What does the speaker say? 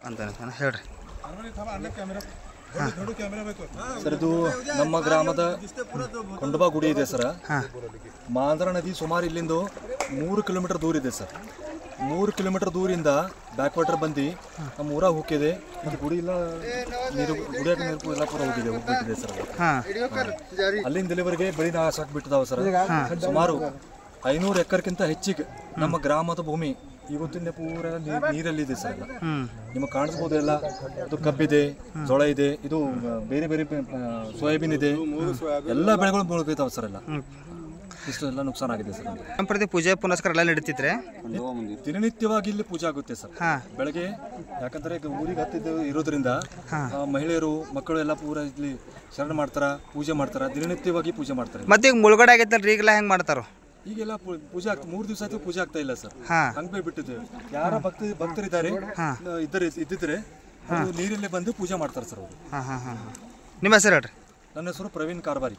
ಅಂತಾನೆ ಹೇಳ್ರಿ ಸರ್ ಇದು ನಮ್ಮ ಗ್ರಾಮದ ಕೊಂಡಬ ಗುಡಿ ಇದೆ ಸರ್. ಮಾಂದ್ರ ನದಿ ಸುಮಾರು ಇಲ್ಲಿಂದ 3 ಕಿಲೋಮೀಟರ್ ದೂರ ಇದೆ ಸರ್. 3 ಕಿಲೋಮೀಟರ್ ದೂರಿಂದ ಬ್ಯಾಕ್ ವಾಟರ್ ಬಂದು ನಮ್ಮ ಊರಾಗ ಹೋಗಿದೆ. ಇದು ಗುಡಿ ಇಲ್ಲ, ನೀರು ಗುಡಿಯಾಗ ನೀರು ಎಲ್ಲ ಪೂರ ಹೋಗ್ಬಿಟ್ಟಿದೆ ಸರ್. ಅಲ್ಲಿಂದ ಇಲ್ಲಿವರೆಗೆ ಬೆಳಿ ನಾಶ ಆಗ್ಬಿಟ್ಟಿದಾವ ಸರ್. ಸುಮಾರು 500 ಎಕರೆಗಿಂತ ಹೆಚ್ಚಿಗೆ ನಮ್ಮ ಗ್ರಾಮದ ಭೂಮಿ ಇವತ್ತಿನ ಪೂರ ನೀರಲ್ಲಿದೆ ಸರ್. ನಿಮಗೆ ಕಾಣಿಸ್ಬೋದು ಎಲ್ಲ. ಅದು ಕಬ್ಬಿದೆ, ಜೋಳ ಇದೆ, ಇದು ಬೇರೆ ಬೇರೆ ಸೋಯಾಬೀನ್ ಇದೆ, ಎಲ್ಲ ಬೆಳೆಗಳು ಮುಳುಗಿತಾವ ಸರ್. ಎಲ್ಲ ಇಷ್ಟು ಎಲ್ಲ ನುಕ್ಸಾನ ಆಗಿದೆ ಸರ್. ನಮ್ಮ ಪ್ರತಿ ಪೂಜೆ ಪುನಸ್ಕಾರ ಎಲ್ಲ ನಡೀತಿದ್ರೆ ದಿನನಿತ್ಯವಾಗಿ ಇಲ್ಲಿ ಪೂಜೆ ಆಗುತ್ತೆ ಸರ್. ಬೆಳಗ್ಗೆ ಯಾಕಂದ್ರೆ ಊರಿಗೆ ಹತ್ತಿದ ಇರೋದ್ರಿಂದ ಮಹಿಳೆಯರು ಮಕ್ಕಳು ಎಲ್ಲ ಪೂರ ಇಲ್ಲಿ ಶರಣ ಮಾಡ್ತಾರ, ಪೂಜೆ ಮಾಡ್ತಾರ, ದಿನನಿತ್ಯವಾಗಿ ಪೂಜೆ ಮಾಡ್ತಾರೆ. ಮತ್ತೆ ಈಗ ಮುಳುಗಡೆ ಆಗೈತಲ್ರಿ, ಈಗೆಲ್ಲ ಹೆಂಗ್ ಮಾಡ್ತಾರೋ? ಈಗೆಲ್ಲ ಪೂಜೆ 3 ದಿವಸ ಆಯ್ತು ಪೂಜೆ ಆಗ್ತಾ ಇಲ್ಲ ಸರ್. ಹಂಗೆ ಬಿಟ್ಟಿದ್ದೇವೆ. ಯಾರ ಭಕ್ತರಿದ್ದಾರೆ ಇದ್ದಿದ್ರೆ ನೀರಲ್ಲೇ ಬಂದು ಪೂಜೆ ಮಾಡ್ತಾರೆ ಸರ್ ಅವರು. ನಿಮ್ಮ ಹೆಸರು ಹೇಳ್ರಿ? ನನ್ನ ಹೆಸರು ಪ್ರವೀಣ್ ಕಾರ್ಬಾರಿ.